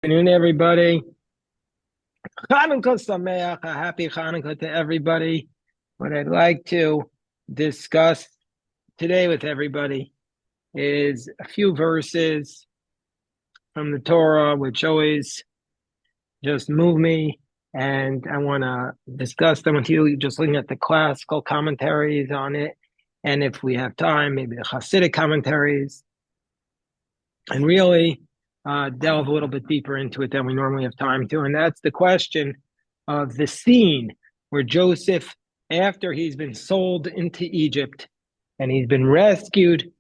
Good afternoon, everybody. Hanukkah Sameach, a happy Hanukkah to everybody. What I'd like to discuss today with everybody is a few verses from the Torah, which always just move me, and I want to discuss them with you, just looking at the classical commentaries on it, and if we have time, maybe the Hasidic commentaries, and really delve a little bit deeper into it than we normally have time to. And that's the question of the scene where Joseph, after he's been sold into Egypt and he's been rescued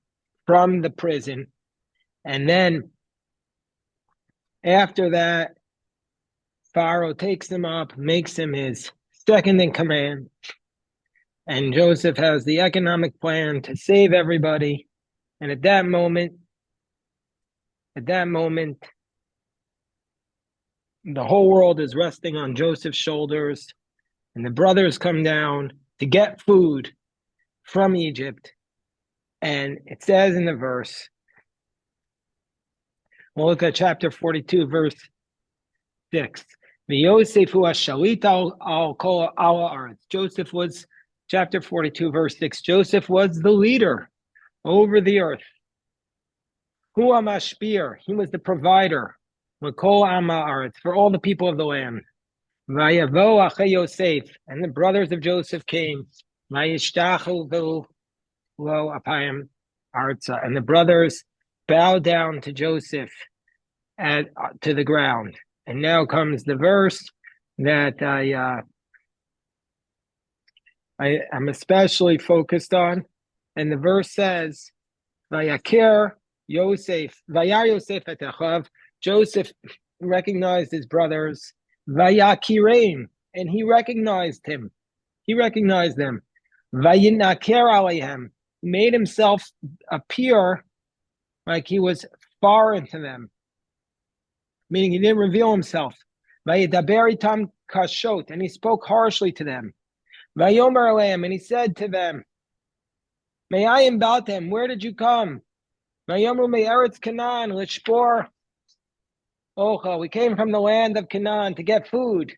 from the prison, and then after that, Pharaoh takes him up, makes him his second in command, and Joseph has the economic plan to save everybody. And at that moment, the whole world is resting on Joseph's shoulders, and the brothers come down to get food from Egypt. And it says in the verse, we'll look at chapter 42, verse 6. Joseph was, chapter 42, verse 6, Joseph was the leader over the earth. Hua mashpir, he was the provider. For all the people of the land. Vayavo achei Yosef, and the brothers of Joseph came. Vayishtachu lo apayim arza, and the brothers bowed down to Joseph to the ground. And now comes the verse that I'm especially focused on, and the verse says, "Vayakir Yosef, Vayar Yosef et achav." Joseph recognized his brothers. Vayakirein, and he recognized him. He recognized them. Vayinaker aleihem, made himself appear like he was foreign to them, meaning he didn't reveal himself. Vayidaber itam kashot, and he spoke harshly to them. Vayomer aleim, and he said to them, Mayayim baltem, where did you come? Vayomru me'eretz Canaan, lishbor ocha, we came from the land of Canaan to get food.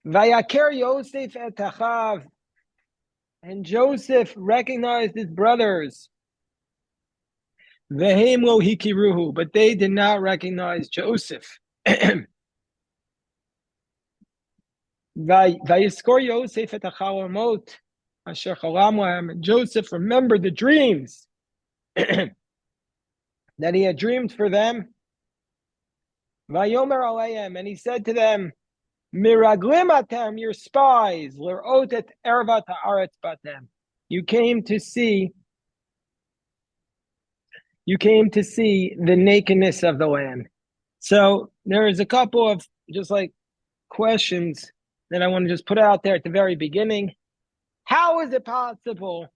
Vayaker Yosef et achav, and Joseph recognized his brothers. Vehem lo hikiruhu, but they did not recognize Joseph. Vayiskor Yosef et achalamot asher chalam lahem, and Joseph remembered the dreams that he had dreamed for them. Vayomer aleim, and he said to them, Miraglim atem, your spies, l'rot et ervat haaretz batem. You came to see the nakedness of the land. So there is a couple of just like questions that I want to just put out there at the very beginning. How is it possible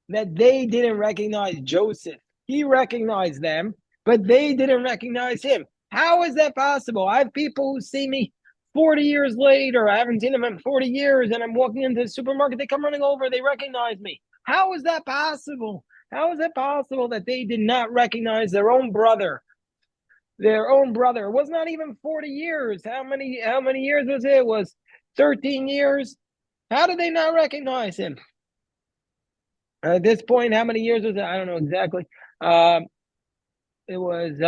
that they didn't recognize Joseph? He recognized them, but they didn't recognize him. How is that possible? I have people who see me 40 years later. I haven't seen them in 40 years, and I'm walking into the supermarket. They come running over. They recognize me. How is that possible? How is it possible that they did not recognize their own brother? Their own brother. It was not even 40 years. How many years was it? It was 13 years. How did they not recognize him? At this point, how many years was it? I don't know exactly. It was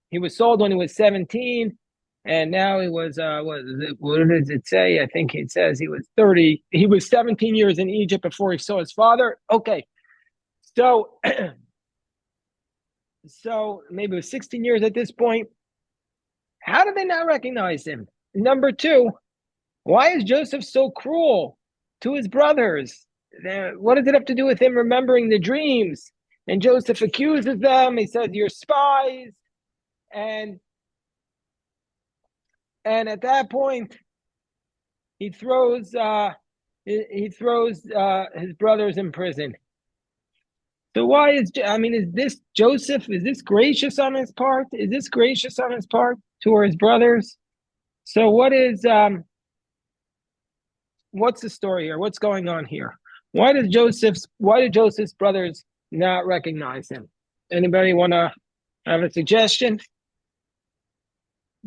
he was sold when he was 17, and now he was what does it say? I think it says he was 30. He was 17 years in Egypt before he saw his father. Okay. So so maybe it was 16 years at this point. How did they not recognize him? Number two, why is Joseph so cruel to his brothers? What does it have to do with him remembering the dreams? And Joseph accuses them. He says, "You're spies." And at that point, he throws his brothers in prison. So why is this Joseph? Is this gracious on his part? Is this gracious on his part to his brothers? So what's the story here? What's going on here? Why did Joseph's brothers not recognize him? Anybody want to have a suggestion?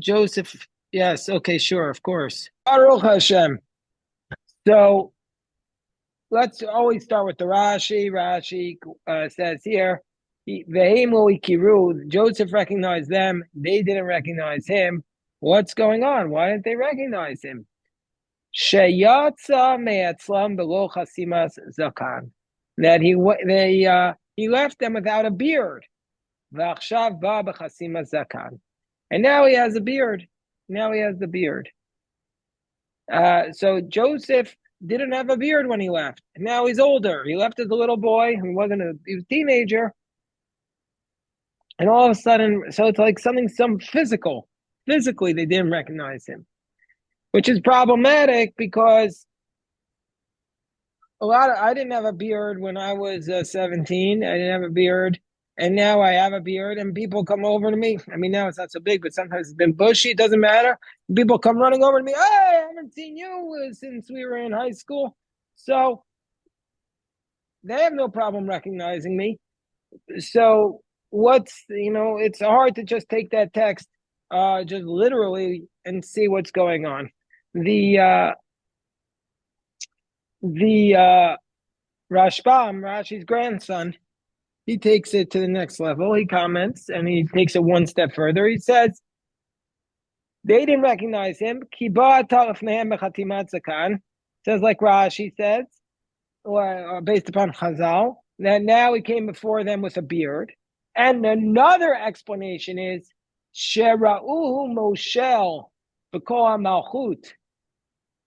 Joseph. Yes. Okay. Sure. Of course. Baruch Hashem. So let's always start with the Rashi. Rashi says here, Joseph recognized them. They didn't recognize him. What's going on? Why didn't they recognize him? Sheyatsa me'atzlam b'lo chasimas zakan. That he left them without a beard. V'achshav ba b'chasimas zakan. And now he has a beard. Now he has the beard. So Joseph didn't have a beard when he left. Now he's older. He left as a little boy. He was a teenager. And all of a sudden, so it's like some physical. Physically, they didn't recognize him, which is problematic because I didn't have a beard when I was 17. I didn't have a beard. And now I have a beard, and people come over to me. I mean, now it's not so big, but sometimes it's been bushy. It doesn't matter. People come running over to me. Hey, I haven't seen you since we were in high school. So they have no problem recognizing me. So it's hard to just take that text just literally and see what's going on. The Rashbam, Rashi's grandson, he takes it to the next level. He comments and he takes it one step further. He says, they didn't recognize him. Says like Rashi says, or based upon Chazal, that now he came before them with a beard. And another explanation is, Shera'uhu Moshel B'kol Malchut,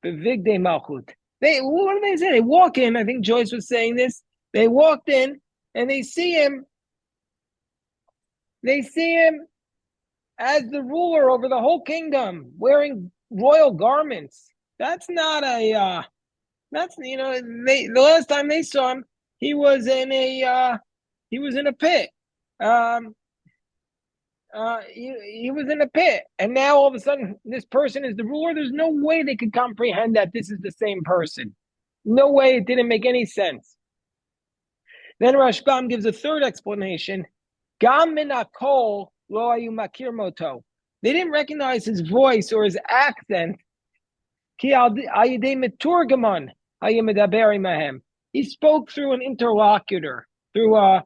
B'vigdei Malchut. What do they say? They walk in, I think Joyce was saying this, they walked in, and they see him as the ruler over the whole kingdom, wearing royal garments. That's not the last time they saw him, he was in a pit. He was in a pit, and now all of a sudden this person is the ruler. There's no way they could comprehend that this is the same person. No way. It didn't make any sense. Then Rashbam gives a third explanation. Gam min hakol lo hayu makir moto. They didn't recognize his voice or his accent. Ki al yedei meturgaman hayu medaber imahem. He spoke through an interlocutor, through a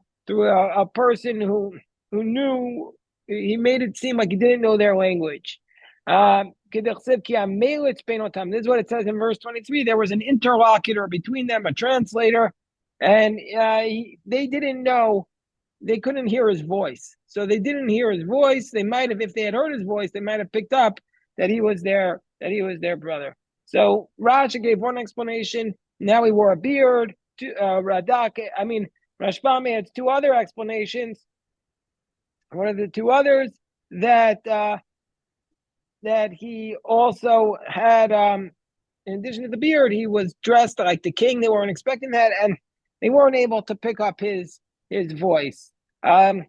person who knew. He made it seem like he didn't know their language. This is what it says in verse 23. There was an interlocutor between them, a translator, and they didn't know. They couldn't hear his voice. So they didn't hear his voice. They might have, if they had heard his voice, they might have picked up that he was their brother. So Rashi gave one explanation. Now he wore a beard. Rashbam had two other explanations. One of the two others that he also had, in addition to the beard, he was dressed like the king. They weren't expecting that, and they weren't able to pick up his voice. I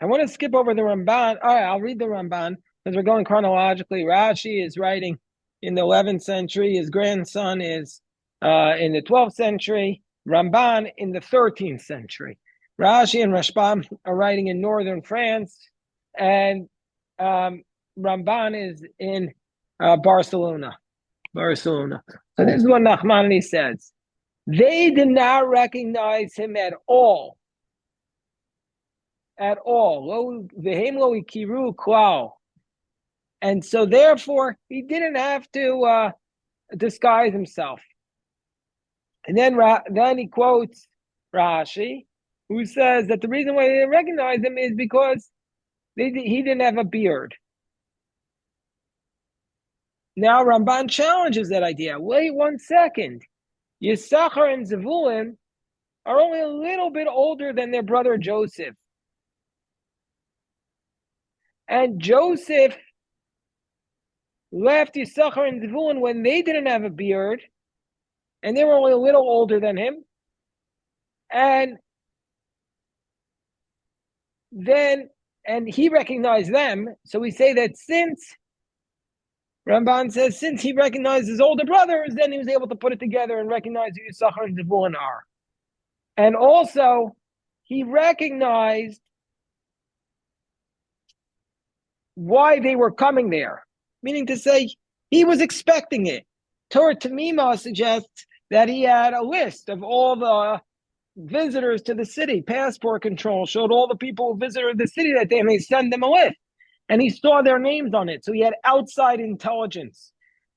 want to skip over the Ramban. All right, I'll read the Ramban because we're going chronologically. Rashi is writing in the 11th century. His grandson is in the 12th century. Ramban in the 13th century. Rashi and Rashbam are writing in northern France, and Ramban is in Barcelona. So this is what Nachmanides says. They did not recognize him at all. And so therefore, he didn't have to disguise himself. And then he quotes Rashi, who says that the reason why they didn't recognize him is because he didn't have a beard. Now Ramban challenges that idea. Wait 1 second. Yisachar and Zevulun are only a little bit older than their brother Joseph. And Joseph left Yisachar and Zevulun when they didn't have a beard, and they were only a little older than him. And he recognized them. So we say that Ramban says, since he recognized his older brothers, then he was able to put it together and recognize who Yisachar and Zevulun are. And also, he recognized why they were coming there. Meaning to say, he was expecting it. Torah Tamima suggests that he had a list of all the visitors to the city. Passport control showed all the people who visited the city that day, and they sent them a list. And he saw their names on it. So he had outside intelligence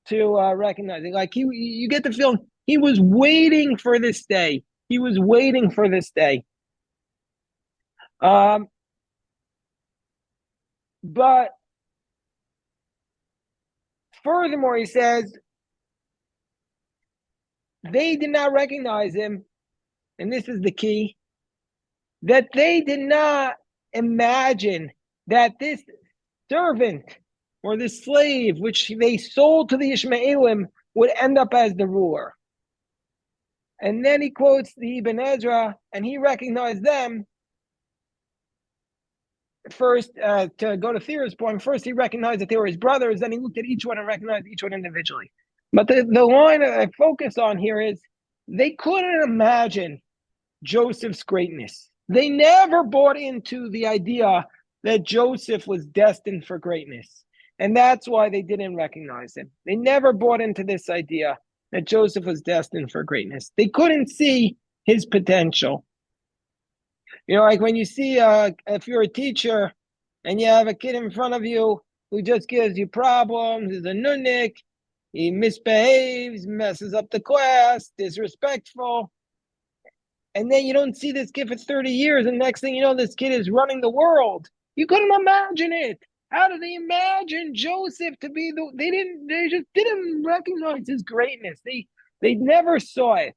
to recognize it. Like you get the feeling he was waiting for this day. He was waiting for this day. But furthermore, he says, they did not recognize him, and this is the key, that they did not imagine that this servant or this slave, which they sold to the Ishmaelim, would end up as the ruler. And then he quotes the Ibn Ezra, and he recognized them. First, to go to Thea's point, first he recognized that they were his brothers, then he looked at each one and recognized each one individually. But the line I focus on here is they couldn't imagine Joseph's greatness. They never bought into the idea that Joseph was destined for greatness. And that's why they didn't recognize him. They never bought into this idea that Joseph was destined for greatness. They couldn't see his potential. You know, like when you see, if you're a teacher and you have a kid in front of you who just gives you problems, is a nunnik, he misbehaves, messes up the class, disrespectful, and then you don't see this kid for 30 years, and next thing you know, this kid is running the world. You couldn't imagine it. How did they imagine Joseph to be they just didn't recognize his greatness. They never saw it.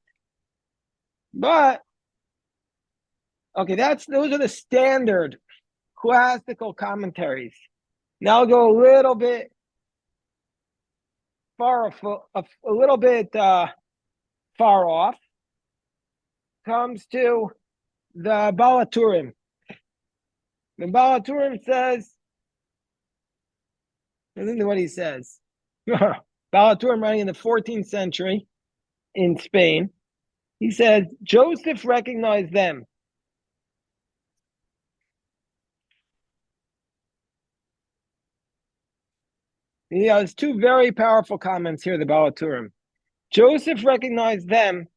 But okay, those are the standard classical commentaries. Now I'll go a little bit far off. Comes to the Balaturim. The Balaturim says, listen to what he says. Balaturim, writing in the 14th century in Spain, he says, Joseph recognized them. He has two very powerful comments here, the Balaturim. Joseph recognized them.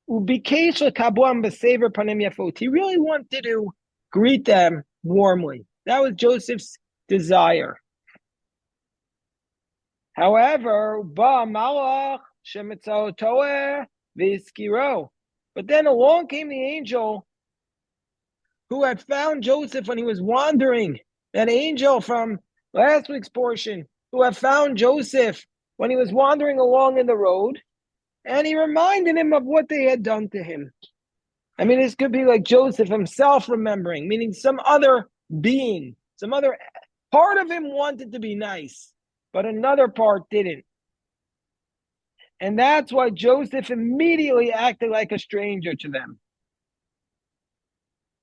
He really wanted to greet them warmly. That was Joseph's desire. However, but then along came the angel who had found Joseph when he was wandering. That angel from last week's portion who had found Joseph when he was wandering along in the road. And he reminded him of what they had done to him. I mean, this could be like Joseph himself remembering, meaning some other being, some other part of him wanted to be nice, but another part didn't. And that's why Joseph immediately acted like a stranger to them.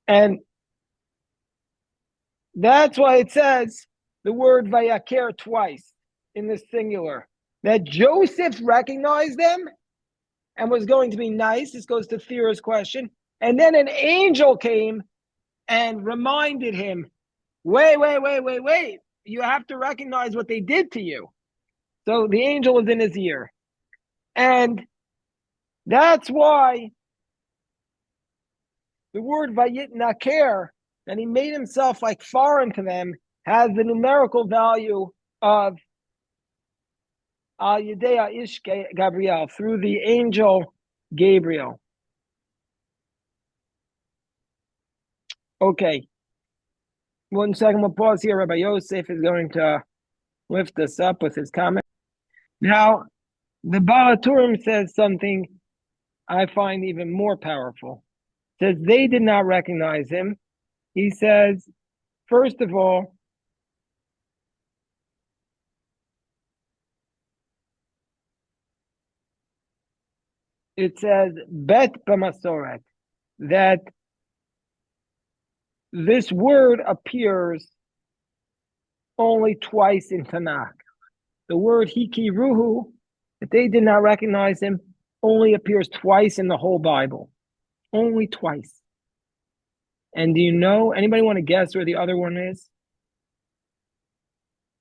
And that's why it says the word vayaker twice in the singular, that Joseph recognized them and was going to be nice. This goes to Thea's question. And then an angel came and reminded him, wait. You have to recognize what they did to you. So the angel was in his ear. And that's why the word vayitnaker, that he made himself like foreign to them, has the numerical value of Al Yedea Ish Gabriel, through the angel Gabriel. Okay. 1 second, we'll pause here. Rabbi Yosef is going to lift us up with his comment. Now, the Balaturim says something I find even more powerful. It says they did not recognize him. He says, first of all, it says bet b'masoret, that this word appears only twice in Tanakh. The word hikiruhu, that they did not recognize him, only appears twice in the whole Bible. Only twice. And do you know, anybody want to guess where the other one is?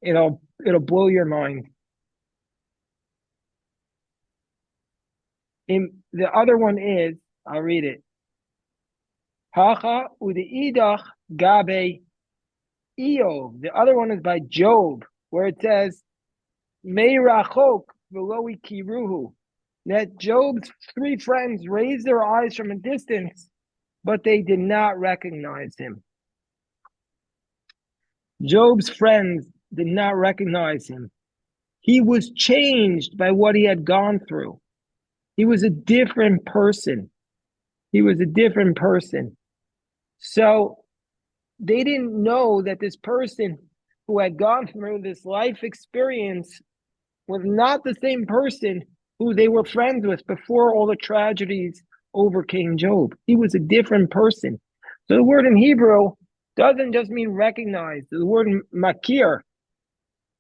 It'll blow your mind. The other one is, I'll read it. Hacha u'deidach gabe Eov. The other one is by Job, where it says, Meirachok v'lo kiruhu. That Job's three friends raised their eyes from a distance, but they did not recognize him. Job's friends did not recognize him. He was changed by what he had gone through. He was a different person. He was a different person. So they didn't know that this person who had gone through this life experience was not the same person who they were friends with before all the tragedies overcame Job. He was a different person. So the word in Hebrew doesn't just mean recognize. The word makir,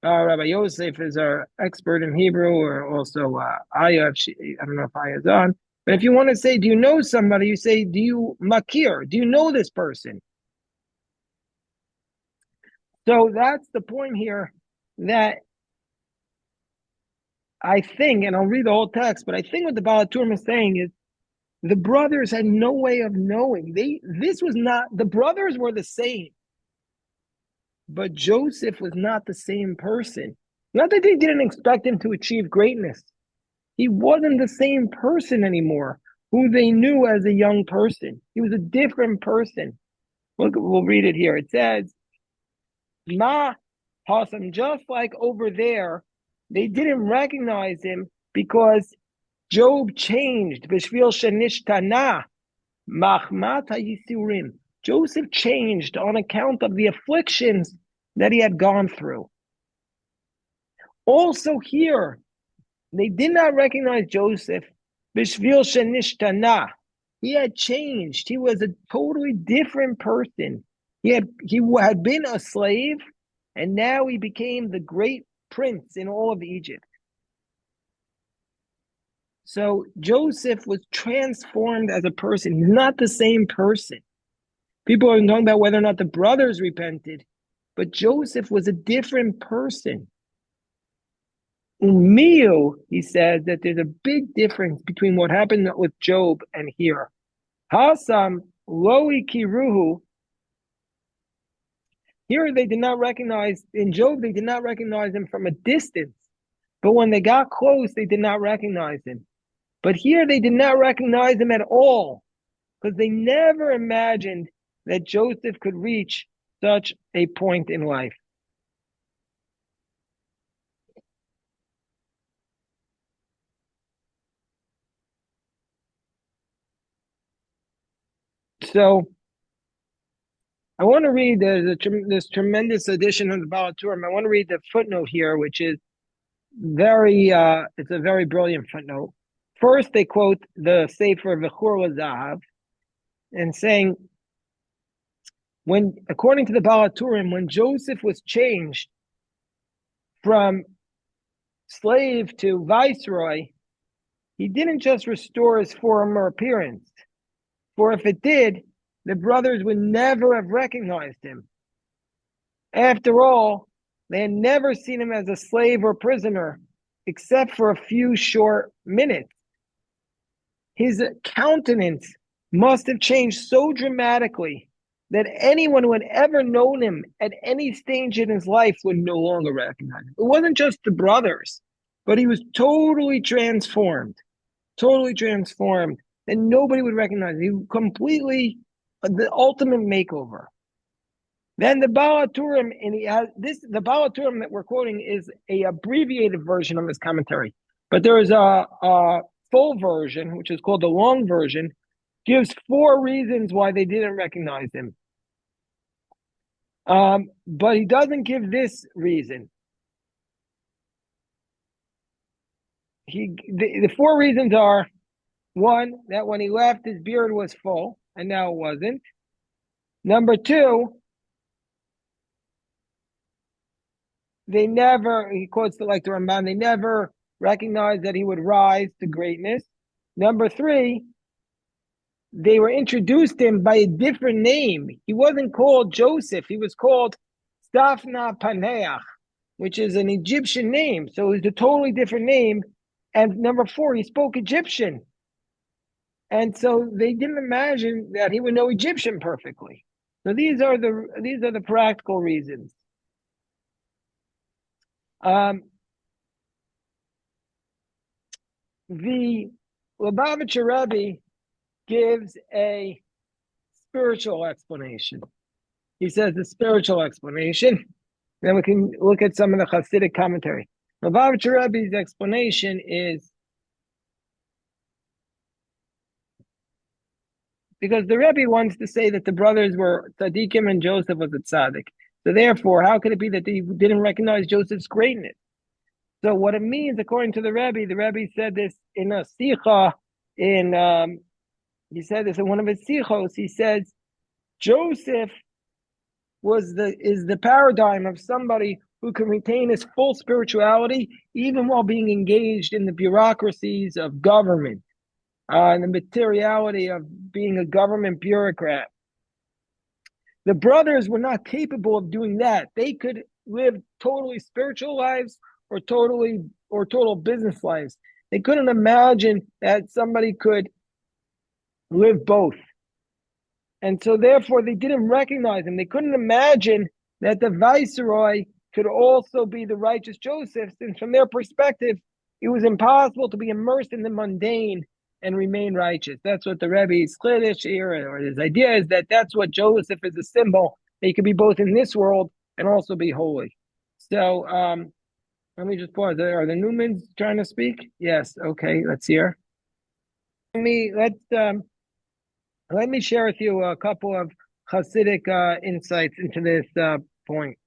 Rabbi Yosef is our expert in Hebrew, or also Aya, I don't know if Aya's on. But if you want to say, do you know somebody? You say, do you makir? Do you know this person? So that's the point here, that I think, and I'll read the whole text, but I think what the Baal HaTurim is saying is the brothers had no way of knowing. The brothers were the same, but Joseph was not the same person. Not that they didn't expect him to achieve greatness. He wasn't the same person anymore, who they knew as a young person. He was a different person. Look, we'll read it here. It says, Ma Hasam, just like over there, they didn't recognize him because Job changed. B'shvil shenishtana machmat hayisurim. Joseph changed on account of the afflictions that he had gone through. Also here, they did not recognize Joseph. B'shvil shenishtana. He had changed. He was a totally different person. He had been a slave, and now he became the great prince in all of Egypt. So Joseph was transformed as a person. He's not the same person. People are talking about whether or not the brothers repented, but Joseph was a different person. Umiu, he says that there's a big difference between what happened with Job and here. Hasam loi kiruhu. Here they did not recognize, in Job, they did not recognize him from a distance. But when they got close, they did not recognize him. But here they did not recognize him at all, because they never imagined that Joseph could reach such a point in life. So I want to read this tremendous edition of the Baal HaTurim. I want to read the footnote here, which is it's a very brilliant footnote. First, they quote the Sefer V'chur L'Zahav, and saying, according to the Baal HaTurim, when Joseph was changed from slave to viceroy, he didn't just restore his former appearance, for if it did, the brothers would never have recognized him. After all, they had never seen him as a slave or prisoner, except for a few short minutes. His countenance must have changed so dramatically that anyone who had ever known him at any stage in his life would no longer recognize him. It wasn't just the brothers, but he was totally transformed, and nobody would recognize him. He was completely the ultimate makeover. Then the Baal HaTurim, the Baal HaTurim that we're quoting is a abbreviated version of his commentary, but there is a full version, which is called the long version, gives 4 reasons why they didn't recognize him. But he doesn't give this reason. The 4 reasons are: 1, that when he left, his beard was full, and now it wasn't. Number 2, he quotes like the Ramban, they never recognized that he would rise to greatness. Number 3, they were introduced him by a different name. He wasn't called Joseph. He was called Stafna Paneach, which is an Egyptian name. So it was a totally different name. And number 4, he spoke Egyptian. And so they didn't imagine that he would know Egyptian perfectly. So these are the practical reasons. The Lubavitcher Rebbe gives a spiritual explanation. He says the spiritual explanation. Then we can look at some of the Hasidic commentary. Lubavitcher Rebbe's explanation is because the Rebbe wants to say that the brothers were tzaddikim and Joseph was a tzaddik. So therefore, how could it be that they didn't recognize Joseph's greatness? So what it means, according to the Rebbe said this in a sicha, he said this in one of his sichos. He says, Joseph is the paradigm of somebody who can retain his full spirituality even while being engaged in the bureaucracies of government, and the materiality of being a government bureaucrat. The brothers were not capable of doing that. They could live totally spiritual lives or total business lives. They couldn't imagine that somebody could live both. And so therefore they didn't recognize him. They couldn't imagine that the viceroy could also be the righteous Joseph, since from their perspective, it was impossible to be immersed in the mundane and remain righteous. That's what the Rebbe's Chiddush here, or his idea is that that's what Joseph is a symbol. That he could be both in this world and also be holy. So let me just pause. Are the Newmans trying to speak? Yes. Okay. Let's hear. Let me share with you a couple of Hasidic insights into this point.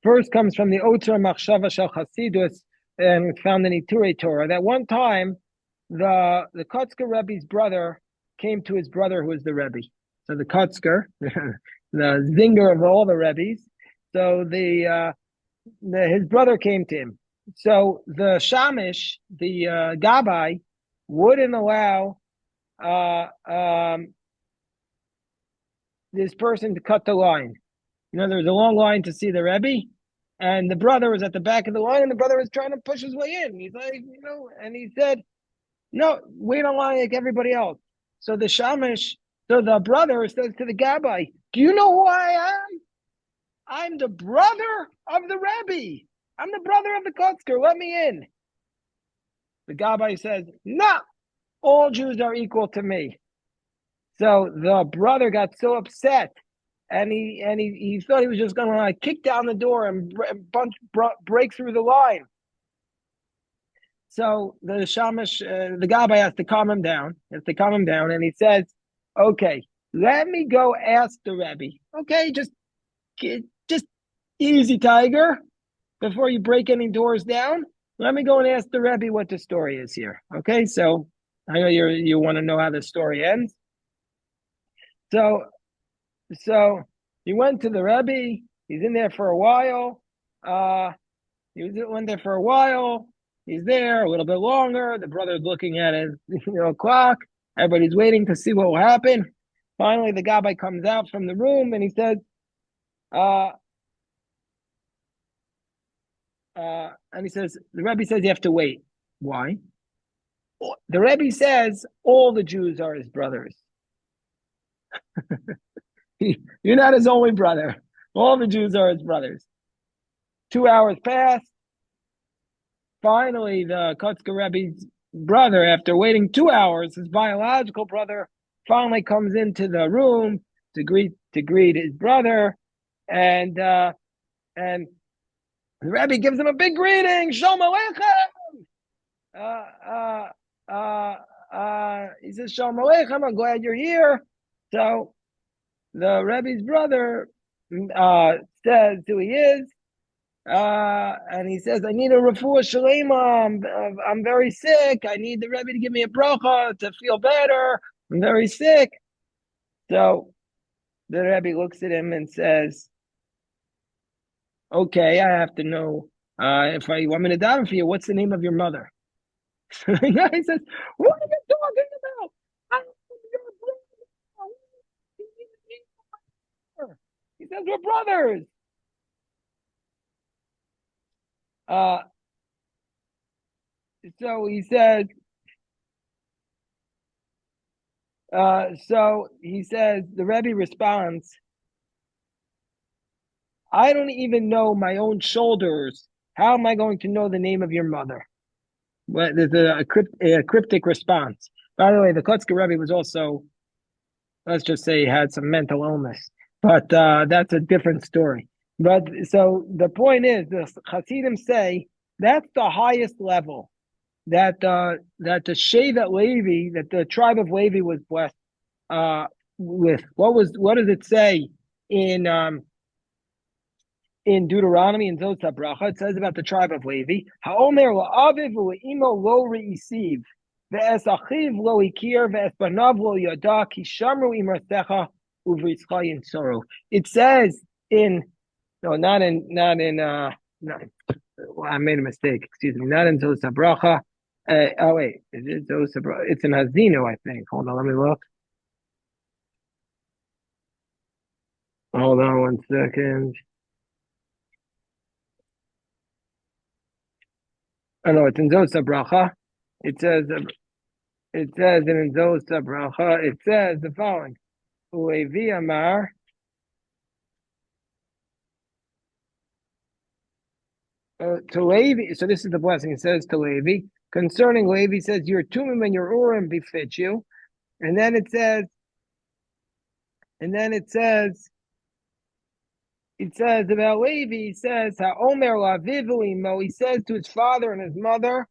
First comes from the Otra Machshava Shel Chasidus, and found in Iturei Torah. That one time, the Kotzker Rebbe's brother came to his brother, who was the Rebbe. So the Kotzker, the zinger of all the Rebbes. So his brother came to him. So the Shamish, the Gabbai, wouldn't allow this person to cut the line. You know, there was a long line to see the Rebbe, and the brother was at the back of the line, and the brother was trying to push his way in. He's like, and he said, no, wait on line like everybody else. So the brother says to the Gabbai, do you know who I am? I'm the brother of the Rebbe. I'm the brother of the Kotzker. Let me in. The Gabbai says, no, all Jews are equal to me. So the brother got so upset, and he thought he was just going to kick down the door and break through the line. So the Shamish, the Gabbai has to calm him down. And he says, okay, let me go ask the Rebbe. Okay, just easy, tiger. Before you break any doors down, let me go and ask the Rebbe what the story is here. Okay, so I know you want to know how the story ends. So he went to the Rebbe. He's in there for a while. Went there for a while. He's there a little bit longer. The brother's looking at his clock. Everybody's waiting to see what will happen. Finally, the Gabbai comes out from the room and he says, the Rebbe says you have to wait. Why? The Rebbe says all the Jews are his brothers. You're not his only brother. All the Jews are his brothers. 2 hours passed. Finally, the Kotzker Rebbe's brother, after waiting 2 hours, his biological brother, finally comes into the room to greet his brother, and the Rebbe gives him a big greeting. Shalom Aleichem. He says, Shalom Aleichem. I'm glad you're here. So the Rebbe's brother says who he is. And he says, I need a refuah shalema. I'm very sick. I need the Rebbe to give me a bracha to feel better. I'm very sick. So the Rebbe looks at him and says, okay, I have to know, if you want me to daven for you, what's the name of your mother? So the guy says, "What are you talking about? I'm your brother." He says, "We're brothers." Uh, so he says, the Rebbe responds, "I don't even know my own shoulders. How am I going to know the name of your mother?" Well, there's a cryptic response. By the way, the Kotzker Rebbe was also, let's just say, he had some mental illness, but that's a different story. But so the point is, the Hasidim say that's the highest level that the Shevet Levi, that the tribe of Levi was blessed with. What does it say in Deuteronomy in Zot Bracha? It says about the tribe of Levi, Haomer la'aviv u'le'imo lo re'isiv, ve'es achiv lo ikir, ve'es banav lo yada, ki shamru imrasecha uvritzcha yinsoro. It says in, no, no, I made a mistake. Excuse me. Not in Zot Bracha. Oh wait, is it Zot Bracha? It's in Hazino, I think. Hold on, let me look. Hold on 1 second. Oh no, it's in Zot Bracha. It says in Zot Bracha. It says the following: Ulevi Amar. To Levi, so this is the blessing. It says to Levi concerning Levi. Says your Tumim and your Urim befit you, and then it says, it says about Levi. He says Omer Lavivu. He says to his father and his mother,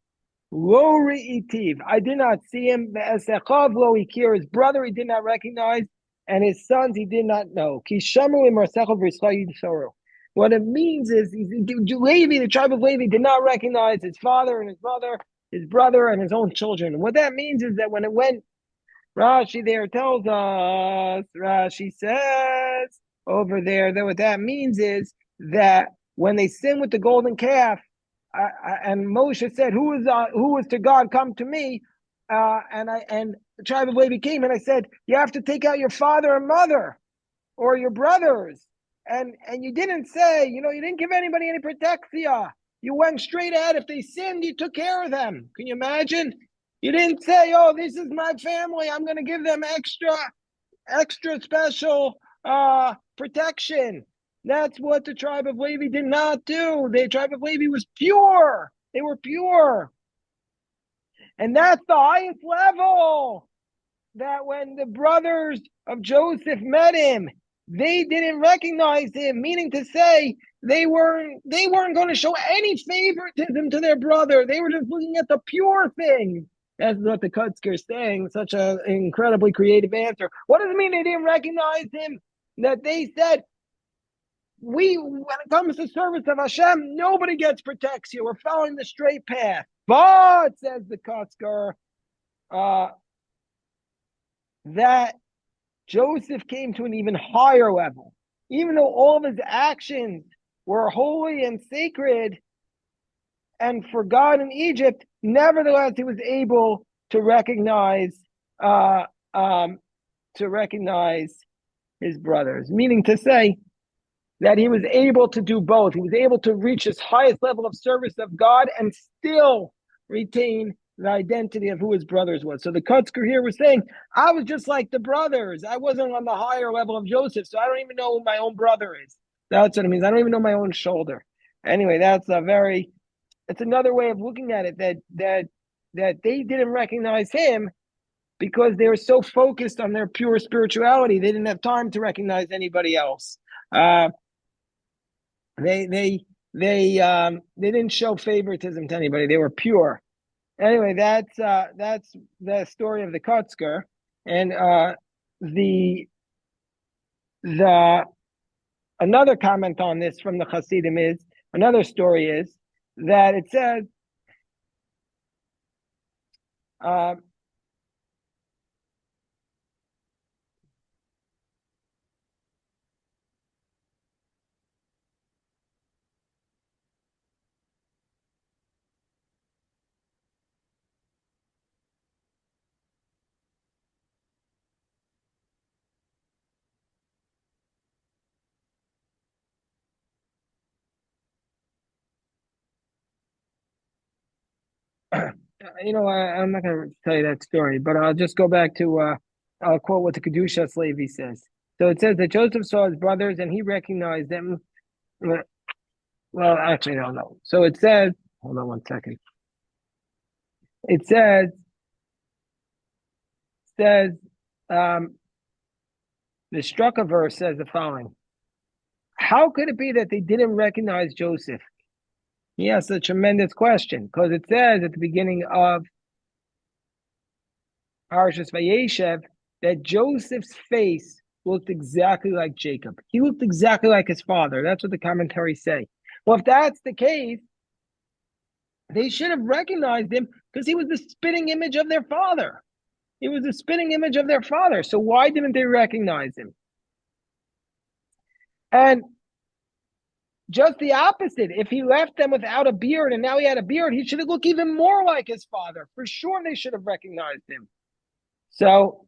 Lo Itiv. I did not see him. Ve'esechav lo ikir. His brother he did not recognize, and his sons he did not know. Ki shamu imarsechav v'yischai yisoru. What it means is, Levi, the tribe of Levi, did not recognize his father and his mother, his brother, and his own children. What that means is that when it went, Rashi there tells us, Rashi says over there, that what that means is that when they sin with the golden calf, and Moshe said, who is to God, come to me. And the tribe of Levi came, and I said, you have to take out your father and mother or your brothers. And you didn't say, you didn't give anybody any protexia. You went straight ahead. If they sinned, you took care of them. Can you imagine? You didn't say, oh, this is my family. I'm going to give them extra special protection. That's what the tribe of Levi did not do. The tribe of Levi was pure. They were pure. And that's the highest level, that when the brothers of Joseph met him, they didn't recognize him, meaning to say they weren't going to show any favoritism to their brother. They were just looking at the pure thing. That's what the Kutzker is saying. Such an incredibly creative answer. What does it mean they didn't recognize him? That they said, when it comes to service of Hashem, nobody gets protects you. We're following the straight path. But, says the Kutzker, that Joseph came to an even higher level. Even though all of his actions were holy and sacred and for God in Egypt, nevertheless, he was able to recognize his brothers. Meaning to say that he was able to do both. He was able to reach his highest level of service of God and still retain the identity of who his brothers was. So the Kutzker here was saying, I was just like the brothers. I wasn't on the higher level of Joseph, so I don't even know who my own brother is. That's what it means. I don't even know my own shoulder. Anyway, it's another way of looking at it, that they didn't recognize him because they were so focused on their pure spirituality. They didn't have time to recognize anybody else. They didn't show favoritism to anybody. They were pure. Anyway, that's the story of the Kotzker, and the another comment on this from the Hasidim is, another story is that it says I'm not going to tell you that story, but I'll just go back to I'll quote what the Kedushas Levi says. So it says that Joseph saw his brothers and he recognized them. Well, actually, no. So it says, hold on 1 second. It says, um, the Strucker verse says the following: how could it be that they didn't recognize Joseph? He asks a tremendous question because it says at the beginning of Parashas Vayeshev that Joseph's face looked exactly like Jacob. He looked exactly like his father. That's what the commentaries say. Well, if that's the case, they should have recognized him because he was the spitting image of their father. He was the spitting image of their father. So why didn't they recognize him? And just the opposite. If he left them without a beard and now he had a beard, he should have looked even more like his father. For sure, they should have recognized him. So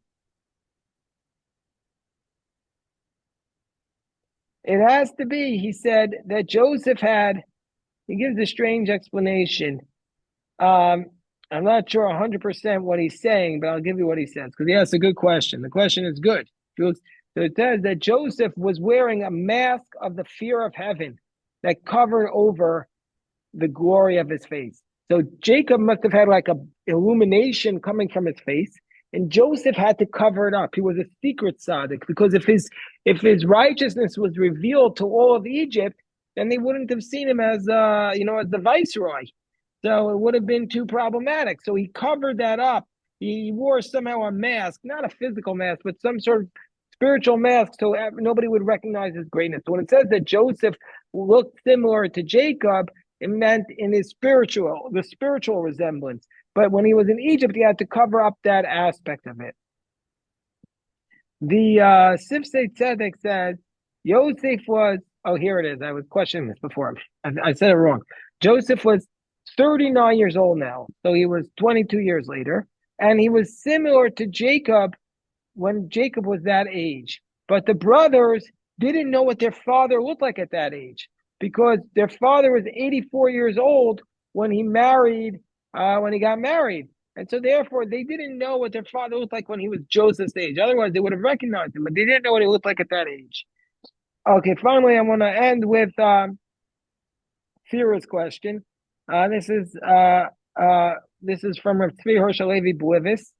it has to be, he said, that Joseph had, he gives a strange explanation. I'm not sure 100% what he's saying, but I'll give you what he says because he asks a good question. The question is good. So it says that Joseph was wearing a mask of the fear of heaven that covered over the glory of his face. So Jacob must have had like a illumination coming from his face, and Joseph had to cover it up. He was a secret tzaddik because if his righteousness was revealed to all of Egypt, then they wouldn't have seen him as as the viceroy. So it would have been too problematic. So he covered that up. He wore somehow a mask, not a physical mask, but some sort of spiritual mask, so nobody would recognize his greatness. So when it says that Joseph looked similar to Jacob, it meant in the spiritual resemblance. But when he was in Egypt, he had to cover up that aspect of it. The Sifsei Tzedek says Yosef was, oh, here it is. I was questioning this before. I said it wrong. Joseph was 39 years old now. So he was 22 years later. And he was similar to Jacob when Jacob was that age. But the brothers didn't know what their father looked like at that age because their father was 84 years old when he got married. And so therefore they didn't know what their father looked like when he was Joseph's age. Otherwise they would have recognized him, but they didn't know what he looked like at that age. Okay, finally I want to end with Fira's question. This is from Rav Tzvi Hershalevi Blivis.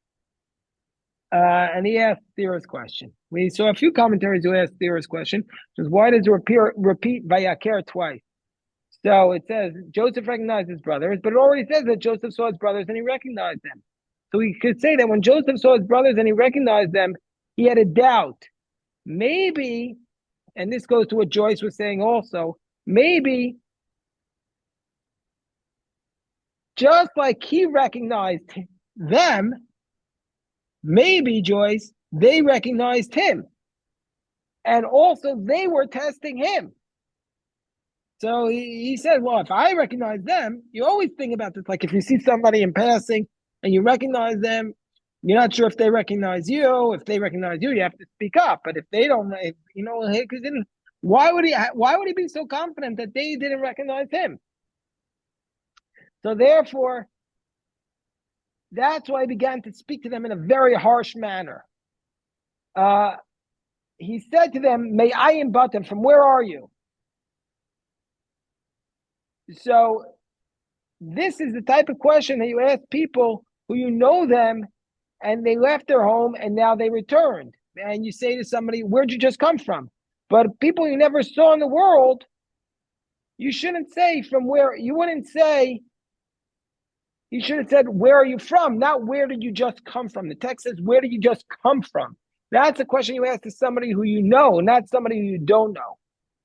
And he asked Thera's question. We saw a few commentaries who asked Thera's question, which is why does it repeat Vayaker twice? So it says Joseph recognized his brothers, but it already says that Joseph saw his brothers and he recognized them. So we could say that when Joseph saw his brothers and he recognized them, he had a doubt. Maybe, and this goes to what Joyce was saying also, maybe just like he recognized them, maybe, Joyce, they recognized him. And also they were testing him. So he said, well, if I recognize them, you always think about this. Like if you see somebody in passing and you recognize them, you're not sure if they recognize you. If they recognize you, you have to speak up. But if they don't, why would he be so confident that they didn't recognize him? So therefore, that's why he began to speak to them in a very harsh manner. He said to them, "May I button from where are you?" So this is the type of question that you ask people who you know them and they left their home and now they returned. And you say to somebody, where'd you just come from? But people you never saw in the world, you shouldn't say from where, you wouldn't say, you should have said, where are you from? Not where did you just come from? The text says, where did you just come from? That's a question you ask to somebody who you know, not somebody who you don't know.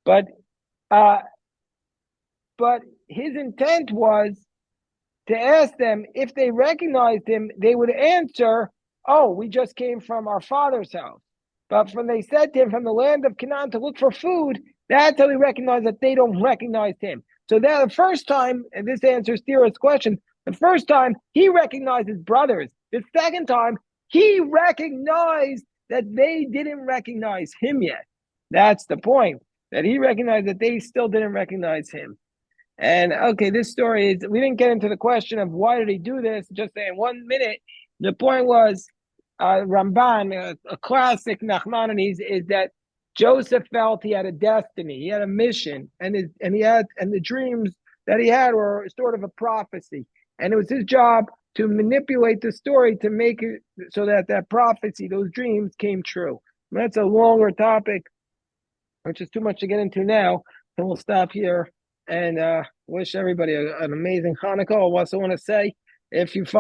But his intent was to ask them if they recognized him, they would answer, oh, we just came from our father's house. But when they said to him from the land of Canaan to look for food, that's how he recognized that they don't recognize him. So that the first time, and this answers Thera's question, the first time he recognized his brothers. The second time, he recognized that they didn't recognize him yet. That's the point, that he recognized that they still didn't recognize him. And okay, this story is, we didn't get into the question of why did he do this, just saying 1 minute. The point was, Ramban, a classic Nachmanides, is that Joseph felt he had a destiny, he had a mission, and the dreams that he had were sort of a prophecy. And it was his job to manipulate the story to make it so that that prophecy, those dreams, came true. And that's a longer topic, which is too much to get into now. So we'll stop here and wish everybody an amazing Hanukkah. I also want to say, if you find